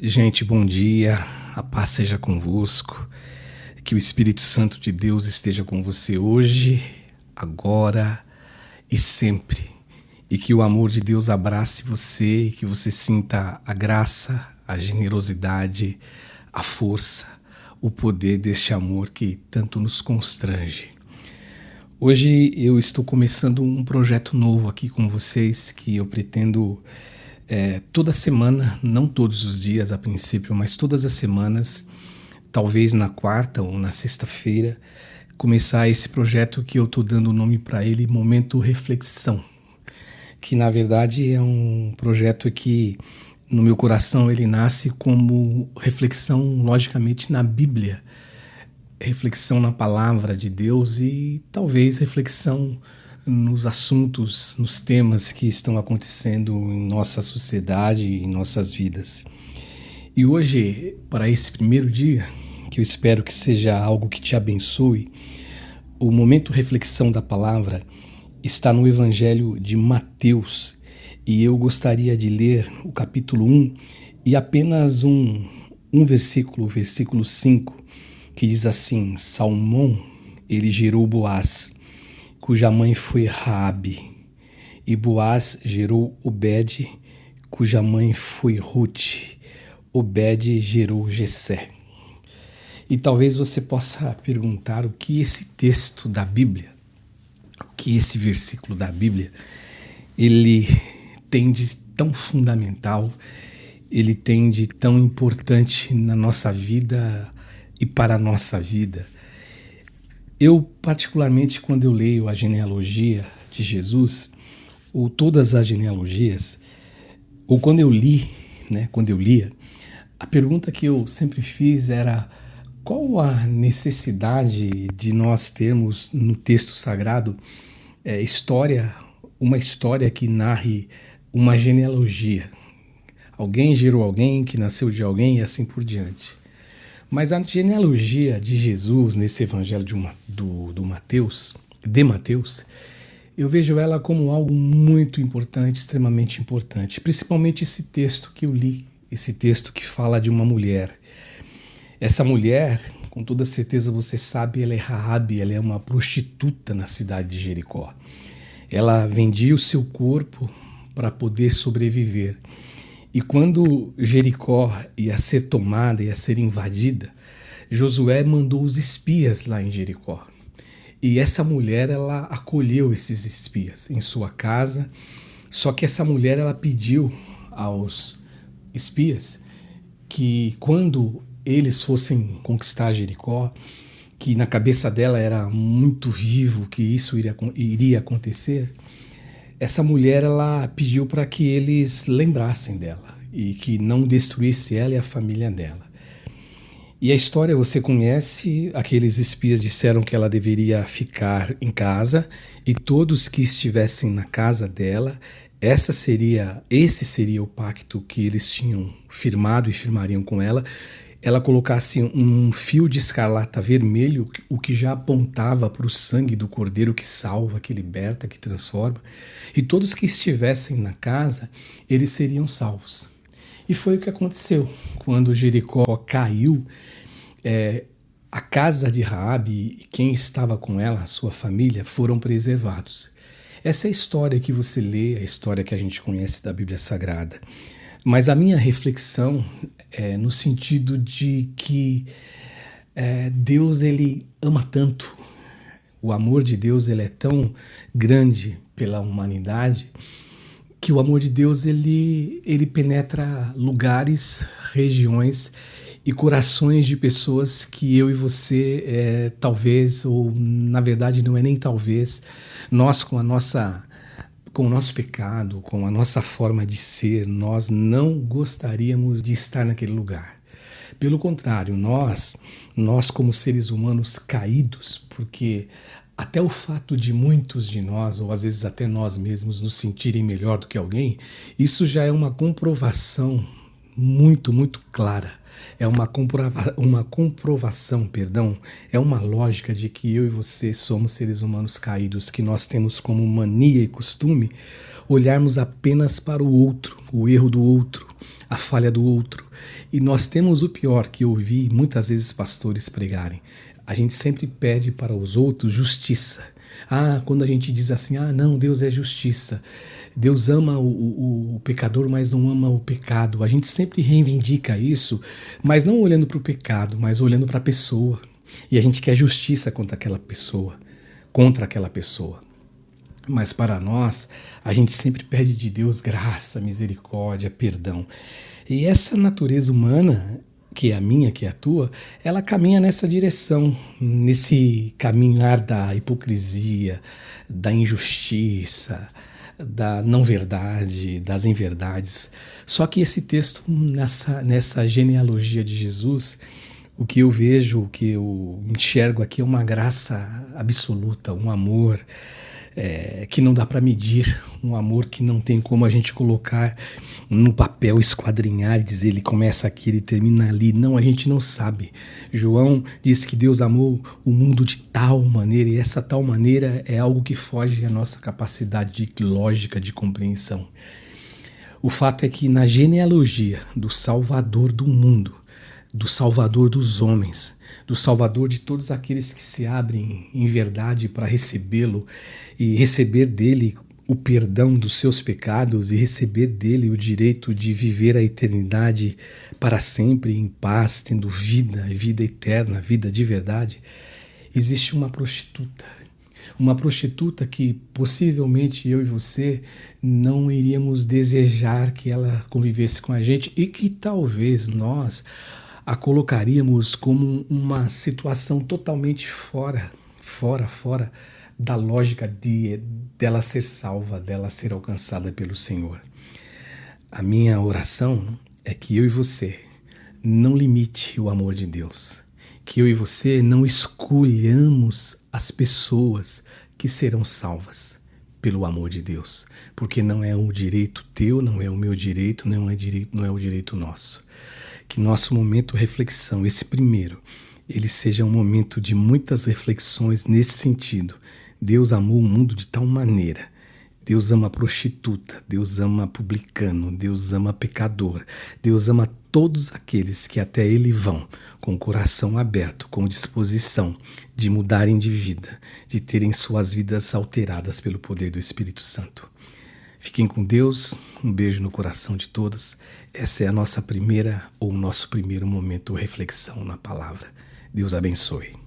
Gente, bom dia, a paz seja convosco, que o Espírito Santo de Deus esteja com você hoje, agora e sempre, e que o amor de Deus abrace você e que você sinta a graça, a generosidade, a força, o poder deste amor que tanto nos constrange. Hoje eu estou começando um projeto novo aqui com vocês que eu pretendo toda semana, não todos os dias a princípio, mas todas as semanas, talvez na quarta ou na sexta-feira, começar esse projeto que eu estou dando o nome para ele, Momento Reflexão, que na verdade é um projeto que no meu coração ele nasce como reflexão, logicamente, na Bíblia, reflexão na palavra de Deus e talvez reflexão nos assuntos, nos temas que estão acontecendo em nossa sociedade e em nossas vidas. E hoje, para esse primeiro dia, que eu espero que seja algo que te abençoe, o momento reflexão da palavra está no Evangelho de Mateus e eu gostaria de ler o capítulo 1 e apenas um versículo, o versículo 5, que diz assim: Salmão, ele gerou Boaz, cuja mãe foi Raabe, e Boaz gerou Obed, cuja mãe foi Ruth. Obed gerou Jessé. E talvez você possa perguntar o que esse texto da Bíblia, o que esse versículo da Bíblia, ele tem de tão fundamental, ele tem de tão importante na nossa vida e para a nossa vida. Eu, particularmente, quando eu leio a genealogia de Jesus, ou todas as genealogias, ou quando eu li, quando eu lia, a pergunta que eu sempre fiz era: qual a necessidade de nós termos no texto sagrado uma história que narre uma genealogia? Alguém gerou alguém, que nasceu de alguém e assim por diante. Mas a genealogia de Jesus nesse evangelho de Mateus, eu vejo ela como algo muito importante, extremamente importante. Principalmente esse texto que eu li, esse texto que fala de uma mulher. Essa mulher, com toda certeza você sabe, ela é Raabe, ela é uma prostituta na cidade de Jericó. Ela vendia o seu corpo para poder sobreviver. E quando Jericó ia ser tomada, ia ser invadida, Josué mandou os espias lá em Jericó. E essa mulher, ela acolheu esses espias em sua casa, só que essa mulher, ela pediu aos espias que quando eles fossem conquistar Jericó, que na cabeça dela era muito vivo que isso iria acontecer, essa mulher, ela pediu para que eles lembrassem dela e que não destruísse ela e a família dela. E a história você conhece, aqueles espias disseram que ela deveria ficar em casa e todos que estivessem na casa dela, esse seria o pacto que eles tinham firmado e firmariam com ela. Ela colocasse um fio de escarlata vermelho, o que já apontava para o sangue do Cordeiro que salva, que liberta, que transforma. E todos que estivessem na casa, eles seriam salvos. E foi o que aconteceu. Quando Jericó caiu, a casa de Raabe e quem estava com ela, a sua família, foram preservados. Essa é a história que você lê, a história que a gente conhece da Bíblia Sagrada. Mas a minha reflexão é no sentido de que Deus, ele ama tanto. O amor de Deus, ele é tão grande pela humanidade que o amor de Deus, ele penetra lugares, regiões e corações de pessoas que eu e você, talvez, ou na verdade não é nem talvez, nós com o nosso pecado, com a nossa forma de ser, nós não gostaríamos de estar naquele lugar. Pelo contrário, nós como seres humanos caídos, porque até o fato de muitos de nós, ou às vezes até nós mesmos, nos sentirem melhor do que alguém, isso já é uma comprovação muito, muito clara. É uma comprovação, é uma lógica de que eu e você somos seres humanos caídos, que nós temos como mania e costume olharmos apenas para o outro, o erro do outro, a falha do outro. E nós temos o pior, que eu ouvi muitas vezes pastores pregarem. A gente sempre pede para os outros justiça. Quando a gente diz assim, não, Deus é justiça. Deus ama o pecador, mas não ama o pecado. A gente sempre reivindica isso, mas não olhando para o pecado, mas olhando para a pessoa. E a gente quer justiça contra aquela pessoa. Mas para nós, a gente sempre pede de Deus graça, misericórdia, perdão. E essa natureza humana, que é a minha, que é a tua, ela caminha nessa direção, nesse caminhar da hipocrisia, da injustiça, da não verdade, das inverdades. Só que esse texto, nessa genealogia de Jesus, o que eu vejo, o que eu enxergo aqui é uma graça absoluta, um amor que não dá para medir, um amor que não tem como a gente colocar no papel, esquadrinhar e dizer ele começa aqui, ele termina ali. Não, a gente não sabe. João diz que Deus amou o mundo de tal maneira, e essa tal maneira é algo que foge à nossa capacidade de lógica, de compreensão. O fato é que na genealogia do Salvador do mundo, do Salvador dos homens, do Salvador de todos aqueles que se abrem em verdade para recebê-lo e receber dele o perdão dos seus pecados e receber dele o direito de viver a eternidade para sempre em paz, tendo vida eterna, vida de verdade, existe uma prostituta. Uma prostituta que possivelmente eu e você não iríamos desejar que ela convivesse com a gente e que talvez nós a colocaríamos como uma situação totalmente fora da lógica dela ser salva, dela ser alcançada pelo Senhor. A minha oração é que eu e você não limite o amor de Deus, que eu e você não escolhamos as pessoas que serão salvas pelo amor de Deus, porque não é um direito teu, não é o meu direito, não é o direito nosso. Que nosso momento de reflexão, esse primeiro, ele seja um momento de muitas reflexões nesse sentido. Deus amou o mundo de tal maneira. Deus ama a prostituta, Deus ama publicano, Deus ama pecador, Deus ama todos aqueles que até Ele vão com o coração aberto, com disposição de mudarem de vida, de terem suas vidas alteradas pelo poder do Espírito Santo. Fiquem com Deus, um beijo no coração de todos. Essa é a nossa primeira ou o nosso primeiro momento de reflexão na palavra. Deus abençoe.